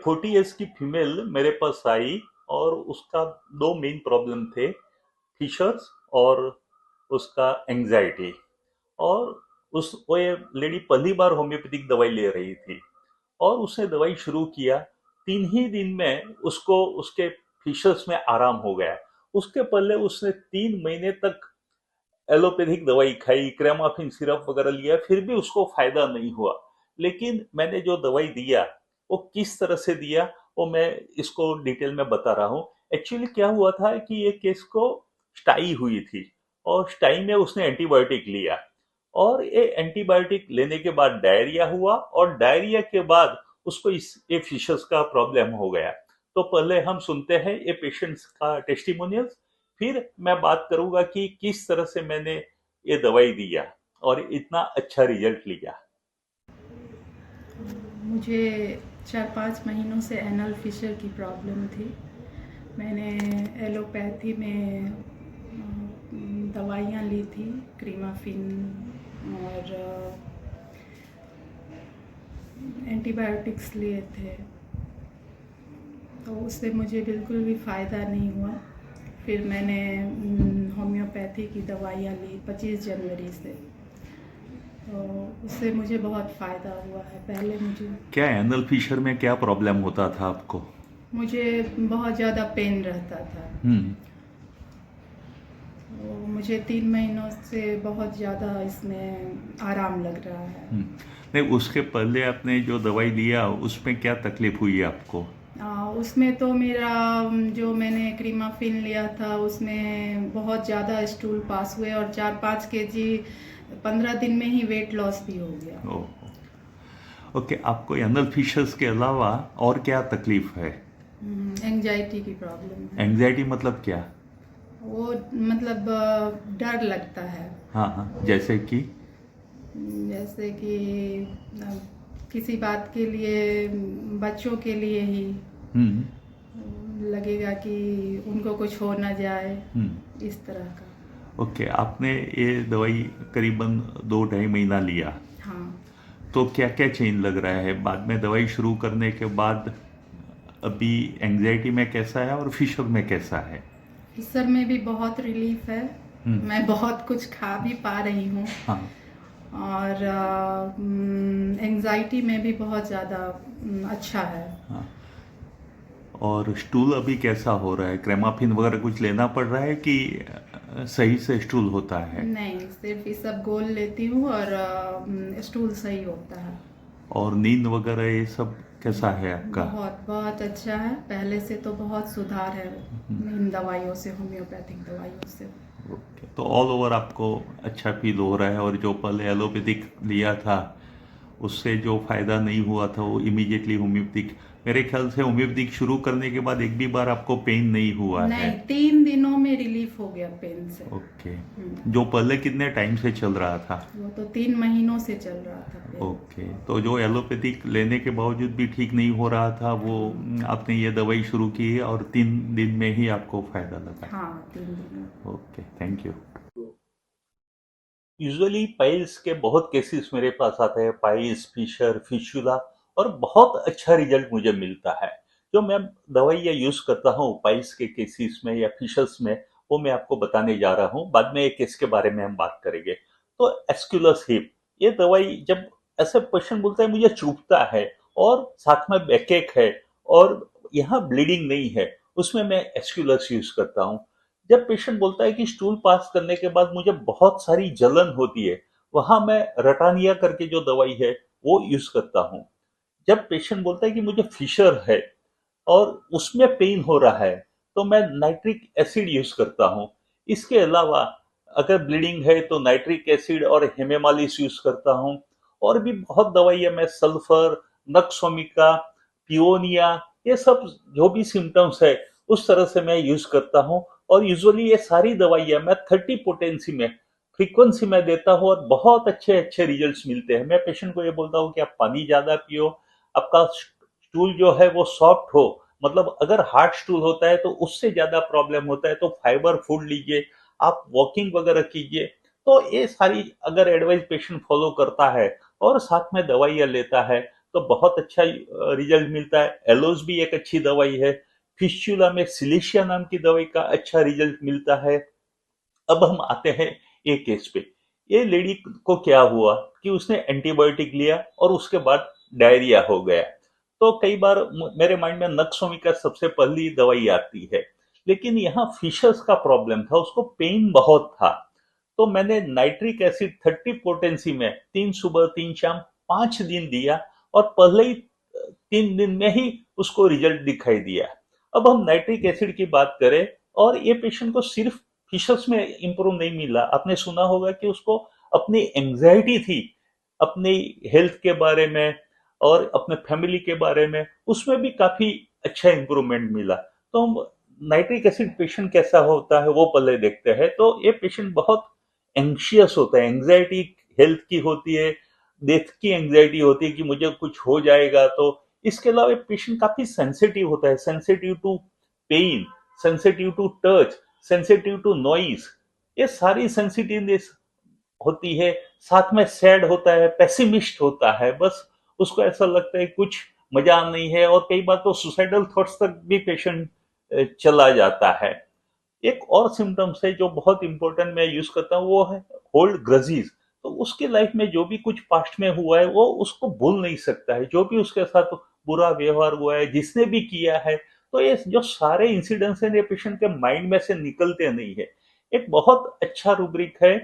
40 years की female मेरे पास आई और उसका दो मेन प्रॉब्लम थे, फिशर्स और उसका एंजाइटी। और वो ये लेडी पहली बार होम्योपैथिक दवाई ले रही थी और उसने दवाई शुरू किया। 3 ही दिन में उसको उसके फिशर्स में आराम हो गया। उसके पहले उसने 3 महीने तक एलोपैथिक दवाई खाई, क्रेमाफिन सिरप वगैरह लिया, फिर भी उसको फायदा नहीं हुआ। लेकिन मैंने जो दवाई दिया वो किस तरह से दिया वो मैं इसको डिटेल में बता रहा हूँ। एक्चुअली क्या हुआ था कि ये केस को स्टाई हुई थी और स्टाई में उसने एंटीबायोटिक लिया और ये एंटीबायोटिक लेने के बाद डायरिया हुआ और डायरिया के बाद उसको इस ये फिशर्स का प्रॉब्लम हो गया। तो पहले हम सुनते हैं ये पेशेंट्स का टेस्टिमोनियल्स, फिर मैं बात करूंगा कि किस तरह से मैंने ये दवाई दिया और इतना अच्छा रिजल्ट लिया। मुझे 4-5 महीनों से एनल फिशर की प्रॉब्लम थी। मैंने एलोपैथी में दवाइयाँ ली थी, क्रीमाफिन और एंटीबायोटिक्स लिए थे, तो उससे मुझे बिल्कुल भी फ़ायदा नहीं हुआ। फिर मैंने होम्योपैथी की दवाइयाँ ली 25 जनवरी से, तो उससे मुझे बहुत फ़ायदा हुआ है। पहले क्या एनल फिशर में क्या प्रॉब्लम होता था आपको? मुझे बहुत ज़्यादा पेन रहता था। हम्म। तो मुझे 3 महीनों से बहुत ज़्यादा इसमें आराम लग रहा है। हम्म। नहीं, उसके पहले आपने जो दवाई लिया उसमें क्या तकलीफ हुई आपको? उसमें तो मेरा जो मैंने क्रीमाफिन लिया था उसमें बहुत ज़्यादा स्टूल पास हुए और 4-5 kg 15 दिन में ही वेट लॉस भी हो गया। ओके, आपको एनल फिशर्स के अलावा और क्या तकलीफ है? एंजाइटी की प्रॉब्लम है। एंजाइटी मतलब क्या? वो मतलब डर लगता है। हाँ हाँ, जैसे कि? जैसे कि अ, किसी बात के लिए, बच्चों के लिए ही हम्म। लगेगा कि उनको कुछ हो ना जाए, हम्म। इस तरह का। ओके, आपने ये दवाई करीबन 2-2.5 महीना लिया, हाँ। तो क्या क्या चेंज लग रहा है बाद में दवाई शुरू करने के बाद? अभी एंजाइटी में कैसा है और फिशर में कैसा है? इस सर में भी बहुत रिलीफ है। हम्म। मैं बहुत कुछ खा भी पा रही हूँ हाँ। और एंजाइटी में भी बहुत ज़्यादा अच्छा है। हाँ। और स्टूल अभी कैसा हो रहा है? क्रेमाफिन वगैरह कुछ लेना पड़ रहा है कि सही से स्टूल होता है? नहीं, सिर्फ ये सब गोल लेती हूँ और स्टूल सही होता है। और नींद वगैरह ये सब कैसा है आपका? बहुत बहुत अच्छा है, पहले से तो बहुत सुधार है इन दवाइयों से, होम्योपैथिक दवाइयों से। ओके, तो ऑल ओवर आपको अच्छा फील हो रहा है और जो पहले एलोपैथिक लिया था उससे जो फायदा नहीं हुआ था वो इमीडिएटली होम्योपैथिक, मेरे ख्याल से होम्योपैथिक शुरू करने के बाद एक भी बार आपको पेन नहीं हुआ है? नहीं, 3 दिनों में रिलीफ हो गया पेन से। ओके। हम्म, जो पहले कितने टाइम से चल रहा था? वो तो 3 महीनों से चल रहा था पेन। ओके, तो जो एलोपैथिक लेने के बावजूद भी ठीक नहीं हो रहा था वो आपने ये दवाई शुरू की है और 3 दिन में ही आपको फायदा लगा? हाँ, 3 दिन। Okay, thank you. Usually piles के बहुत केसेस मेरे पास आते हैं, पाइल्स, फिशर, फिशुला, और बहुत अच्छा रिजल्ट मुझे मिलता है। जो मैं दवाइयाँ यूज करता हूँ पाइल्स के केसेस में या फिशर्स में, वो मैं आपको बताने जा रहा हूँ। बाद में एक केस के बारे में हम बात करेंगे। तो एस्क्यूलस हिप, ये दवाई जब ऐसे पेशेंट बोलता है मुझे चुभता है और साथ में बैकएक है और यहाँ ब्लीडिंग नहीं है, उसमें मैं एस्क्यूलस यूज करता हूँ। जब पेशेंट बोलता है कि स्टूल पास करने के बाद मुझे बहुत सारी जलन होती है, वहां मैं रटानिया करके जो दवाई है वो यूज करता हूँ। जब पेशेंट बोलता है कि मुझे फिशर है और उसमें पेन हो रहा है, तो मैं नाइट्रिक एसिड यूज करता हूँ। इसके अलावा अगर ब्लीडिंग है तो नाइट्रिक एसिड और हेमेमालिस यूज करता हूँ। और भी बहुत दवाइयाँ, मैं सल्फर, नक्सोमिका, पियोनिया, ये सब जो भी सिम्टम्स है उस तरह से मैं यूज करता हूँ। और यूजुअली ये सारी दवाइयाँ मैं 30 पोटेंसी में, फ्रीक्वेंसी में देता हूँ और बहुत अच्छे अच्छे रिजल्ट्स मिलते हैं। मैं पेशेंट को ये बोलता हूँ कि आप पानी ज्यादा पियो, आपका स्टूल जो है वो सॉफ्ट हो। मतलब अगर हार्ड स्टूल होता है तो उससे ज्यादा प्रॉब्लम होता है, तो फाइबर फूड लीजिए, आप वॉकिंग वगैरह कीजिए। तो ये सारी अगर एडवाइस पेशेंट फॉलो करता है और साथ में दवाइयाँ लेता है तो बहुत अच्छा रिजल्ट मिलता है। एलोज भी एक अच्छी दवाई है। फिस्चुला में सिलिशिया नाम की दवाई का अच्छा रिजल्ट मिलता है। अब हम आते हैं एक केस पे। ये लेडी को क्या हुआ कि उसने एंटीबायोटिक लिया और उसके बाद डायरिया हो गया। तो कई बार मेरे माइंड में नक्सोमिका सबसे पहली दवाई आती है, लेकिन यहाँ फिशर्स का प्रॉब्लम था, उसको पेन बहुत था। तो मैंने नाइट्रिक एसिड 30 पोटेंसी में 3 सुबह 3 शाम 5 दिन दिया, और पहले ही 3 दिन में ही उसको रिजल्ट दिखाई दिया। अब हम नाइट्रिक एसिड की बात करें, और ये पेशेंट को सिर्फ फिशर्स में इंप्रूव नहीं मिला। आपने सुना होगा कि उसको अपनी एंजाइटी थी अपनी हेल्थ के बारे में और अपने फैमिली के बारे में, उसमें भी काफी अच्छा इंप्रूवमेंट मिला। तो हम नाइट्रिक एसिड पेशेंट कैसा होता है वो पहले देखते हैं। तो ये पेशेंट बहुत एंशियस होता है, एंजाइटी हेल्थ की होती है, डेथ की एंजाइटी होती है कि मुझे कुछ हो जाएगा। तो इसके अलावा पेशेंट काफी सेंसिटिव होता है, sensitive to pain, sensitive to touch, sensitive to noise. ये सारी सेंसिटिवनेस होती है। साथ में सैड होता है, पेसिमिस्ट होता है, बस उसको ऐसा लगता है कुछ मजा नहीं है, और कई बार तो सुसाइडल थॉट्स तक भी पेशेंट चला जाता है। एक और सिम्टम्स है जो बहुत इंपॉर्टेंट मैं यूज करता हूँ, वो है होल्ड ग्रजीज। तो उसकी लाइफ में जो भी कुछ पास्ट में हुआ है वो उसको भूल नहीं सकता है, जो भी उसके साथ बुरा व्यवहार हुआ है, जिसने भी किया है। तो ये जो सारे इंसिडेंट्स हैं ये पेशेंट के माइंड में से निकलते नहीं है। एक बहुत अच्छा रूब्रिक है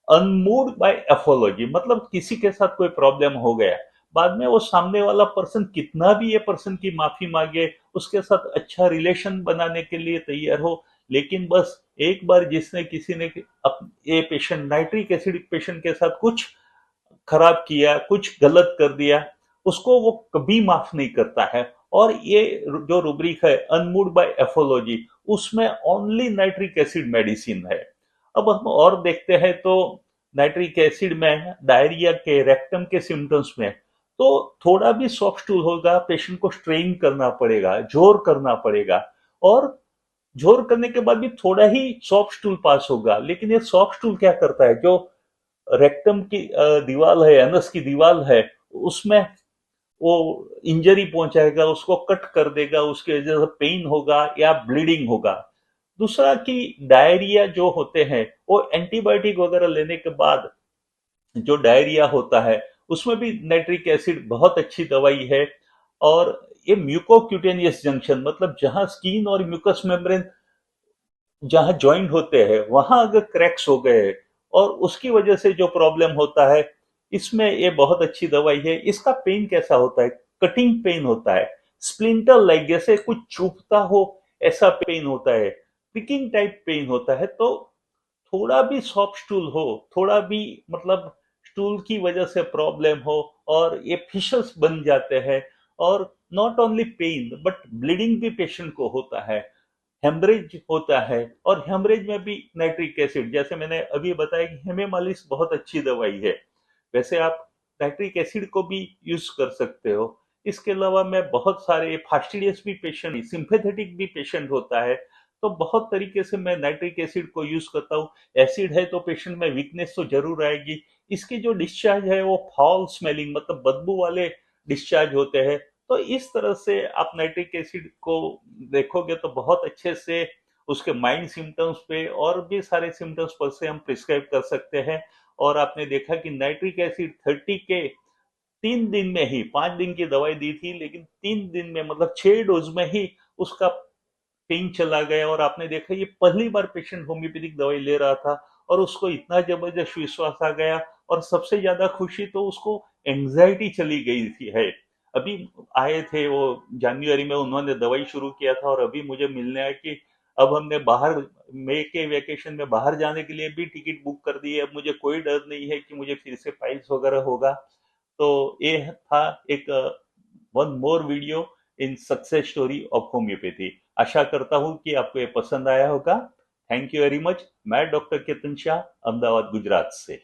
अनमूव्ड बाय एपोलॉजी, मतलब किसी के साथ कोई प्रॉब्लम हो गया, बाद में वो सामने वाला पर्सन कितना भी ये पर्सन की माफी मांगे, उसके साथ अच्छा रिलेशन बनाने के लिए तैयार हो, लेकिन बस एक बार जिसने किसी ने ये पेशेंट नाइट्रिक एसिड पेशेंट के साथ कुछ खराब किया, कुछ गलत कर दिया, उसको वो कभी माफ नहीं करता है। और ये जो रूब्रिक है अनमूव्ड बाय एपोलॉजी, उसमें ओनली नाइट्रिक एसिड मेडिसिन है। अब हम और देखते हैं तो नाइट्रिक एसिड में डायरिया के, रेक्टम के सिम्टम्स में तो थोड़ा भी सॉफ्ट स्टूल होगा, पेशेंट को स्ट्रेन करना पड़ेगा, जोर करना पड़ेगा, और जोर करने के बाद भी थोड़ा ही सॉफ्ट स्टूल पास होगा। लेकिन ये सॉफ्ट स्टूल क्या करता है, जो रेक्टम की दीवार है, एनस की दीवार है, उसमें वो इंजरी पहुंचाएगा, उसको कट कर देगा, उसकी वजह से पेन होगा या ब्लीडिंग होगा। दूसरा कि डायरिया जो होते हैं वो एंटीबायोटिक वगैरह लेने के बाद जो डायरिया होता है उसमें भी नाइट्रिक एसिड बहुत अच्छी दवाई है। और ये म्यूकोक्यूटेनियस जंक्शन, मतलब जहां स्किन और म्यूकस मेम्ब्रेन जहां ज्वाइंट होते हैं वहां अगर क्रैक्स हो गए और उसकी वजह से जो प्रॉब्लम होता है, इसमें ये बहुत अच्छी दवाई है। इसका पेन कैसा होता है, कटिंग पेन होता है, स्प्लिंटर लाइक जैसे कुछ चुभता हो ऐसा पेन होता है, पिकिंग टाइप पेन होता है। तो थोड़ा भी सॉफ्ट स्टूल हो, थोड़ा भी मतलब स्टूल की वजह से प्रॉब्लम हो और ये फिशर्स बन जाते हैं, और not only pen but bleeding भी पेशेंट को होता है, हेमरेज होता है। और हेमरेज में भी नाइट्रिक एसिड, जैसे मैंने अभी बताया कि हेमेमालिस बहुत अच्छी दवाई है, वैसे आप नाइट्रिक एसिड को भी यूज कर सकते हो। इसके अलावा मैं बहुत सारे फास्टिडियस भी पेशेंट, सिंपैथेटिक भी पेशेंट होता है, तो बहुत तरीके से मैं नाइट्रिक एसिड को यूज करता हूँ। एसिड है तो पेशेंट में वीकनेस तो जरूर आएगी। इसकी जो डिस्चार्ज है वो फाउल स्मेलिंग, मतलब बदबू वाले डिस्चार्ज होते हैं। तो इस तरह से आप नाइट्रिक एसिड को देखोगे तो बहुत अच्छे से उसके माइंड सिम्टम्स पे और भी सारे सिम्टम्स पर से हम प्रिस्क्राइब कर सकते हैं। और आपने देखा कि नाइट्रिक एसिड 30 के 3 दिन में ही, 5 दिन की दवाई दी थी लेकिन 3 दिन में मतलब 6 डोज में ही उसका पेन चला गया। और आपने देखा ये पहली बार पेशेंट होम्योपैथिक दवाई ले रहा था और उसको इतना जबरदस्त विश्वास आ गया। और सबसे ज्यादा खुशी तो उसको एंजाइटी चली गई थी है। अभी आए थे वो जनवरी में, उन्होंने दवाई शुरू किया था और अभी मुझे मिलने आया कि अब हमने बाहर मई के वेकेशन में बाहर जाने के लिए भी टिकट बुक कर दी है, अब मुझे कोई डर नहीं है कि मुझे फिर से फाइल्स वगैरह होगा। तो ये था एक one more video in success story of homeopathy. आशा करता हूं कि आपको ये पसंद आया होगा। Thank you very much. मैं डॉक्टर केतन शाह, अहमदाबाद गुजरात से।